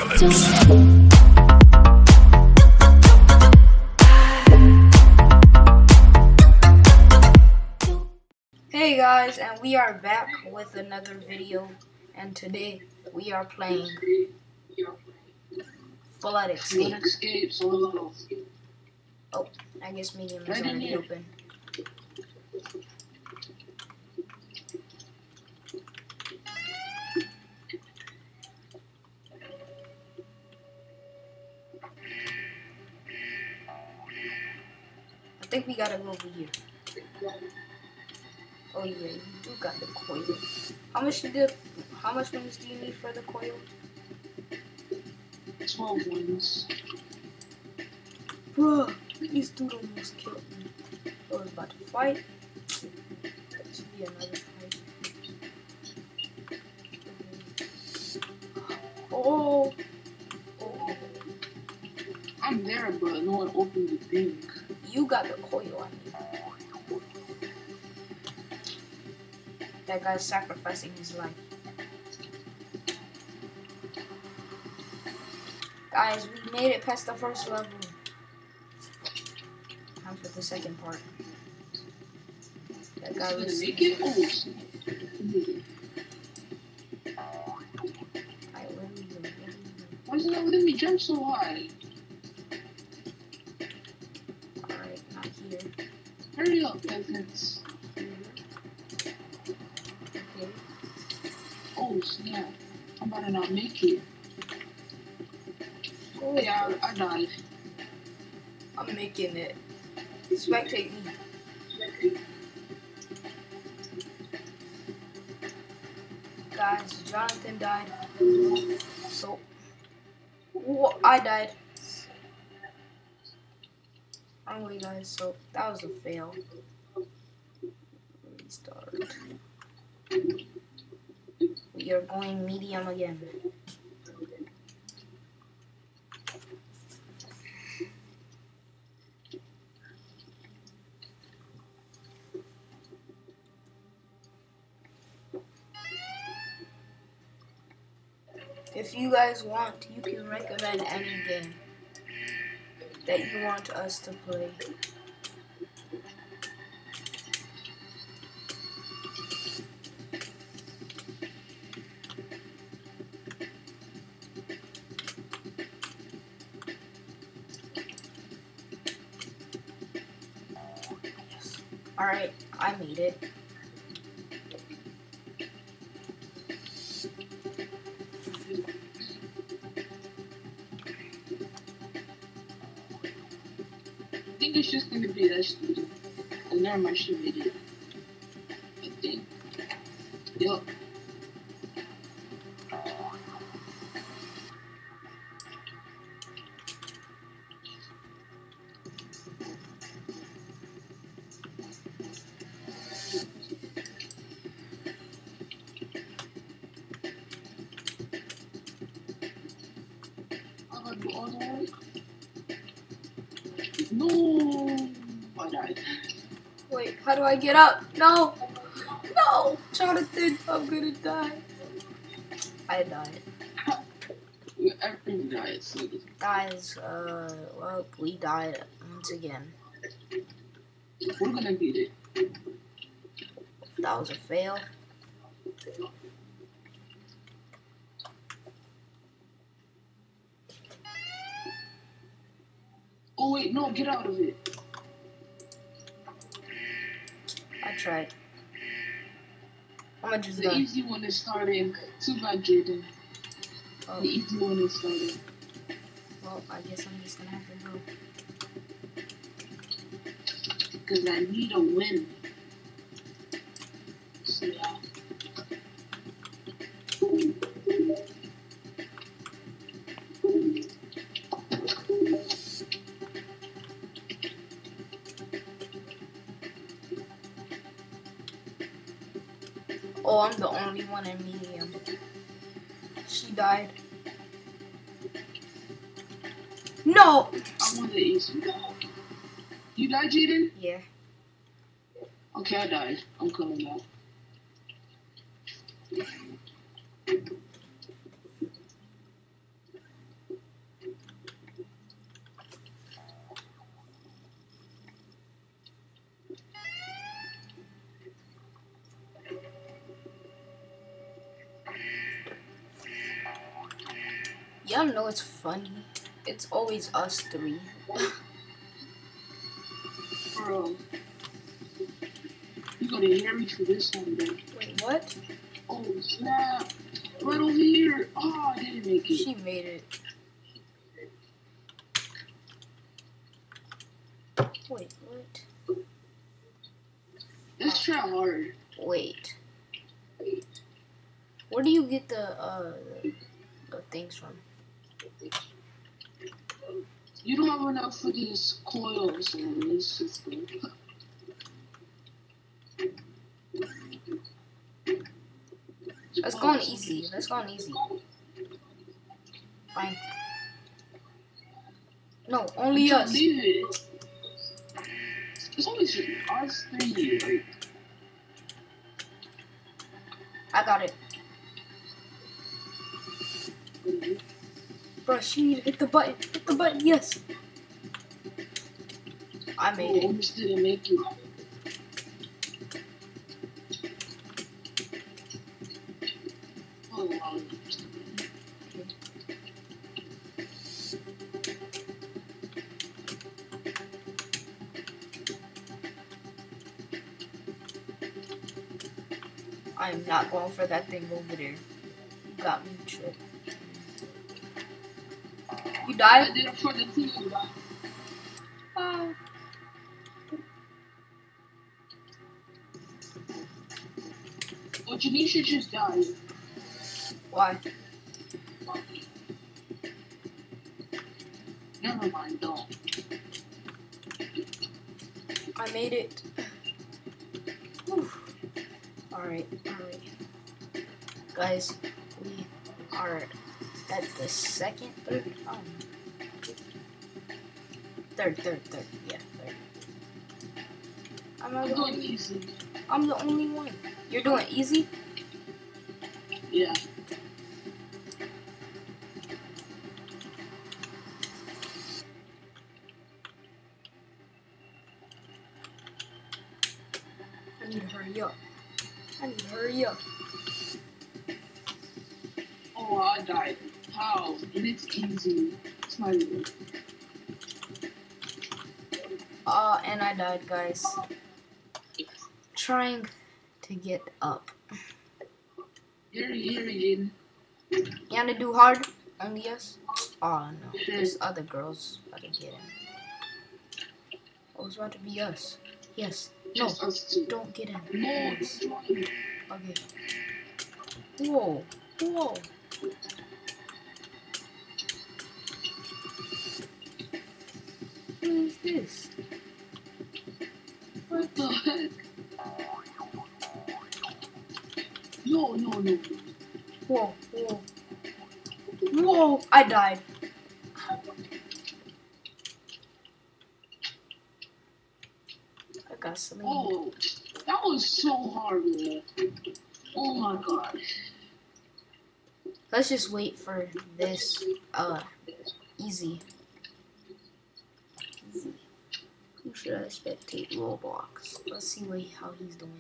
Phillips. Hey guys, and we are back with another video, and today we are playing Fallout Escape. Oh, I guess medium is already open. I think we gotta go over here. Oh yeah, you do got the coil. How much wings do you need for the coil? 12 wings. Bruh, this dude almost killed me. I was about to fight. That should be another fight. Oh. I'm there, but no one opened the thing. You got the coil, I mean. That guy's sacrificing his life. Guys, we made it past the first level. Time for the second part. That guy was make it. Alright, where do we go? Why is it not letting me jump so high? Alright, not here. Hurry up, peasants. Okay. Oh snap! I'm about to not make it. Oh, Yeah, I died. I'm making it. Spectate me. Guys, Jonathan died. So, I died. Anyway, guys, so that was a fail. Restart. We are going medium again. If you guys want, you can recommend any game that you want us to play. Yes. Alright, I made it. I think it's just gonna be that student. And never mind, she made it. I think. Yup. I'm gonna do all the work. No, I died. Wait, how do I get up? No! No! Jonathan, I'm gonna die. I died. Everything died. So Guys, well, we died once again. we're gonna beat it. That was a fail. Oh wait, no, get out of it. I tried. I'm just The done. easy one is starting. Too bad, Jaden. Oh, The easy one is starting. well, I guess I'm just gonna have to go. Because I need a win. So yeah. Oh, I'm the only one in medium. She died. No! I want the easy. You died, Jaden? Yeah. Okay, I died. I'm coming back. Y'all know it's funny. It's always us three. Bro. You gotta hear me for this one, bro. Wait, what? Oh, snap. Right over here. Oh, I didn't make it. She made it. Wait, what? Let's try hard. Wait. Where do you get the things from? You don't have enough for these coils, so it's just good. Let's go on easy. Let's go on easy. Fine. No, only us. It's only us three, right? I got it. Bro, she need to hit the button. Hit the button, yes. I made I it. almost didn't make it. Oh, wow. I am not going for that thing over there. You got me tripped. You I died? did it for the team, guys. Oh. But Janisha just died. Why? Never mind, don't. I made it. Alright, alright. Guys, we are at the second, third, third, yeah, third. I'm doing easy. I'm the only one. You're doing easy? Yeah. I need to hurry up. I need to hurry up. Oh, I died. How? And it's easy. It's not even. And I died, guys. Trying to get up. Here again. You want to do hard? Only us? Oh no, there's other girls about to get in. Oh, it's about to be us. Yes. No, Just us two. don't get in. No, Yes. don't join me. Okay. Whoa. Whoa. What is this? What the heck? No. Whoa. Whoa. Whoa. I died. I got something. Oh, that was so hard, man. Oh my gosh. Let's just wait for this. Easy. Who should I spectate? Roblox. Let's see how he's doing.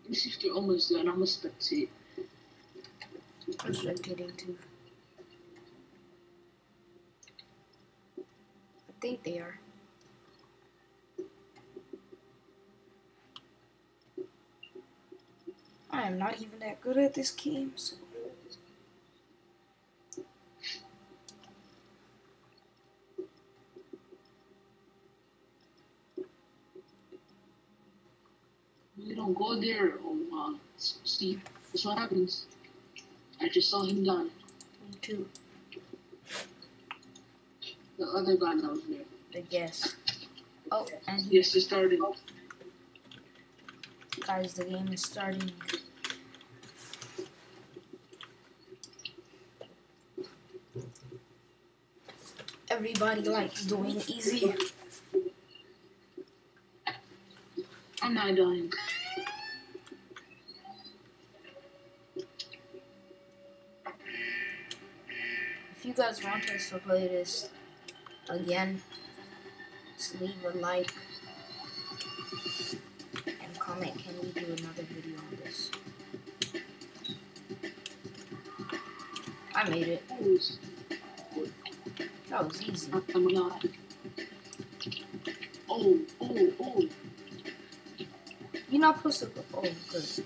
Let me see if they're almost done. I'm gonna spectate. I'm spectating too. I think they are. I am not even that good at this game, so. You don't go there. Oh, see, that's what happens. I just saw him done. Me too. The other guy that was there. I guess. Oh, and Yes, it started. guys, the game is starting. Everybody likes doing easy. I'm not dying. If you guys want us to play this again, Just leave a like and comment. Can we do another video on this? I made it. That was easy. Oh my god. Oh. You're not supposed to go. Oh, good.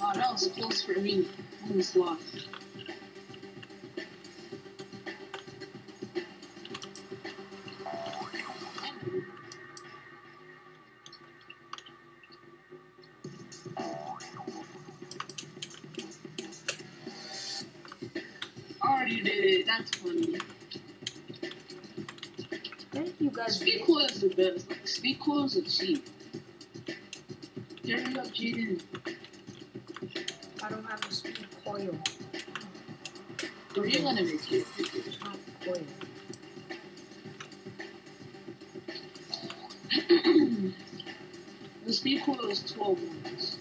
Oh, that was close for me. Almost lost. Already did it. That's funny. Where did you guys Speed get? coil is the best. Like, speed coils are cheap. Hurry up, Jaden. I don't have a speed coil. Or you're gonna make it. It's not coil. The speed coil is 12 ones.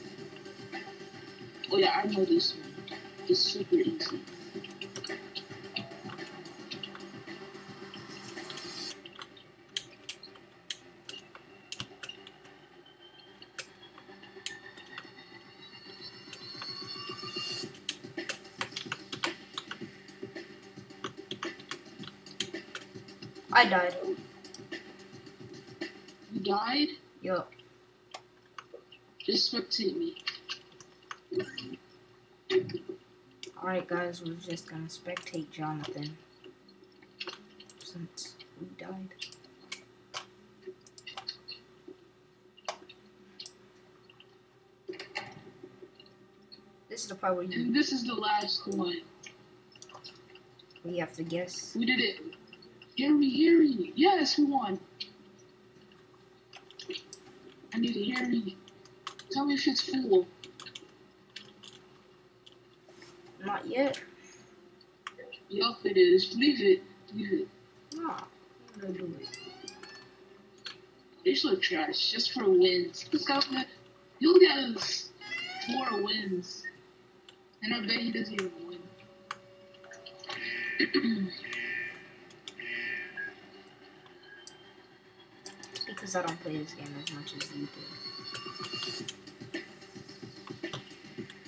Oh yeah, I know this one. It's super easy. I died. You died? Yup. Just spectate me. Alright, guys, we're just gonna spectate Jonathan. Since we died. This is the part where you And this is the last one. have to guess. We did it. Harry. Yes, we won. I need a Harry. Tell me if it's full. Not yet. Yup, it is. Leave it. Nah, I'm gonna do it. They look trash just for wins. He'll get us 4 wins. And I bet he doesn't even win. Because I don't play this game as much as you do.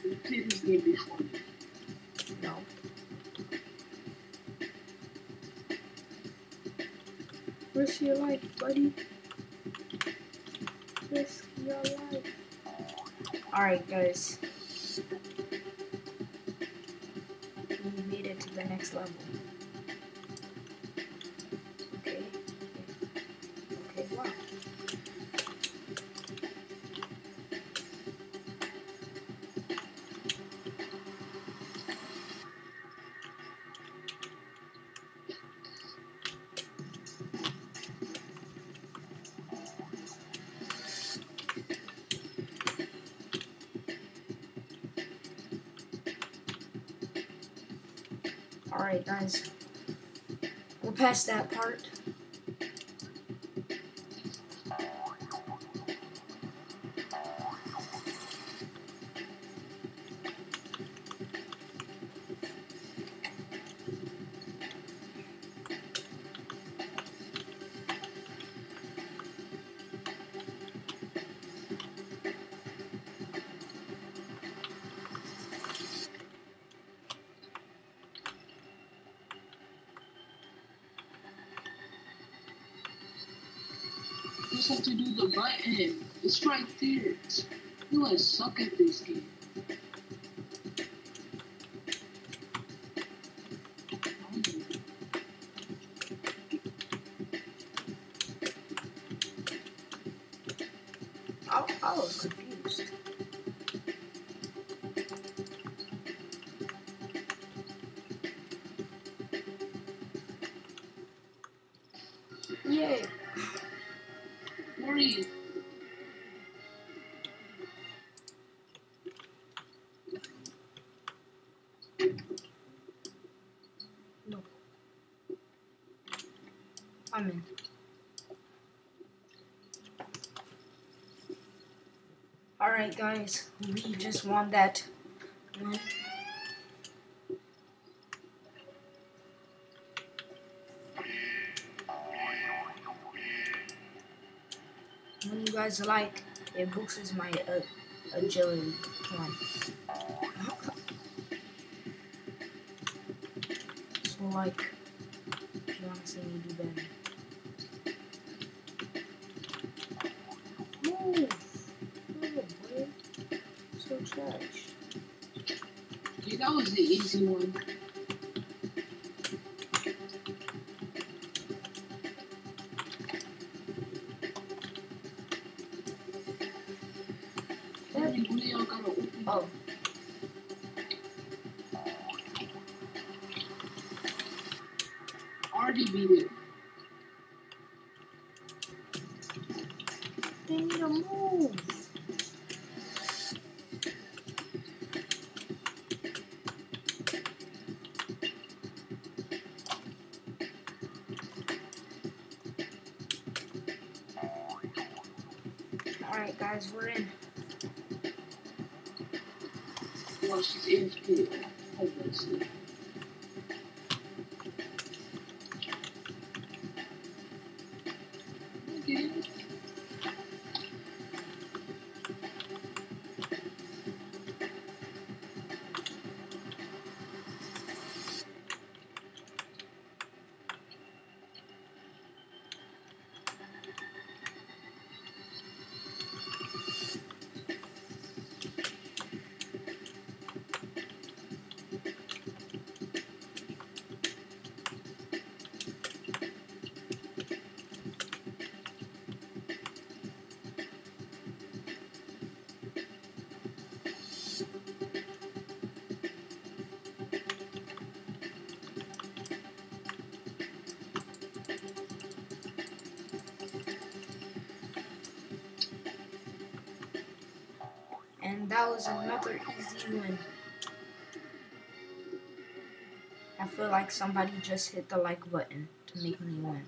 We played this game before. No. Risk your life, buddy. Risk your life. Alright, guys. We made it to the next level. Okay. Okay, wow. Alright, guys. We're past that part. You just have to do the button. It's right there. You guys suck at this game. I was confused. Yay! Hurry. No. I'm in. Alright, guys. We just won that When you guys like, it boosts my agility. Come on. So like, if you want to see me do better. Move! Move, boy. So trash. Yeah, that was the easy one. Julio gotta open Oh. already beat it. They need to move. Alright guys, we're in. Well, she's AFK. Obviously. Okay. And that was another easy win. I feel like somebody just hit the like button to make me win.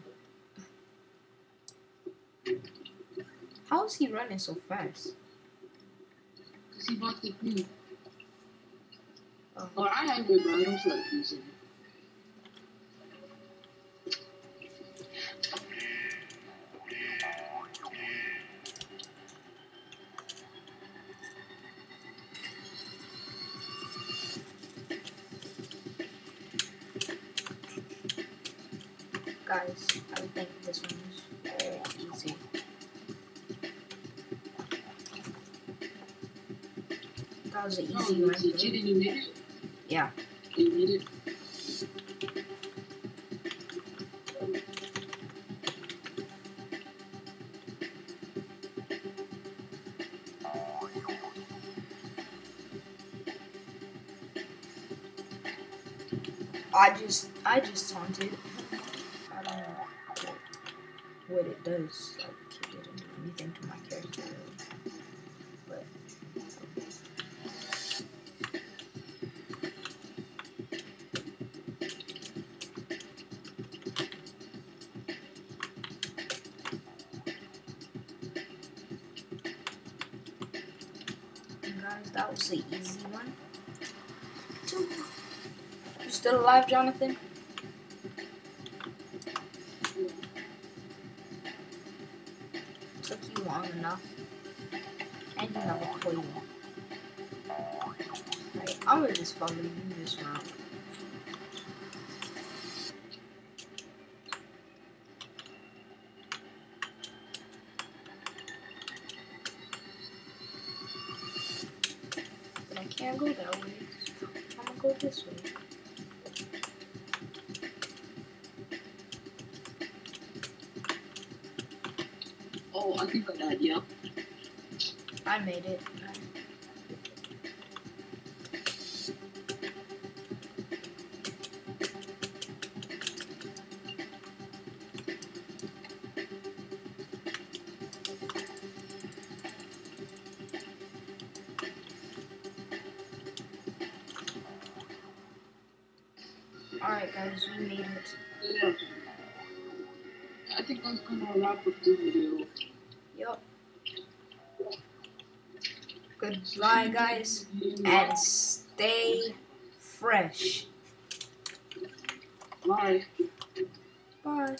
How is he running so fast? Because he bought the queen. Oh. Or I have it, but I don't feel like using it. Guys, I think this one is very easy. That was an easy Oh, one. did you made it? Yeah. You made it? I just taunted. I don't know what it does. Like, it didn't do anything to my character, really. But guys, that was an easy one. You still alive, Jonathan? Took you long enough. And you have a coil. Right, I'm gonna just follow you this round. But I can't go that way. I'm gonna go this way. Oh, I think I died, yeah. I made it. Alright guys, we made it. Yeah. I think that's gonna wrap up the video. Yup. Goodbye guys, and stay fresh. Bye. Bye.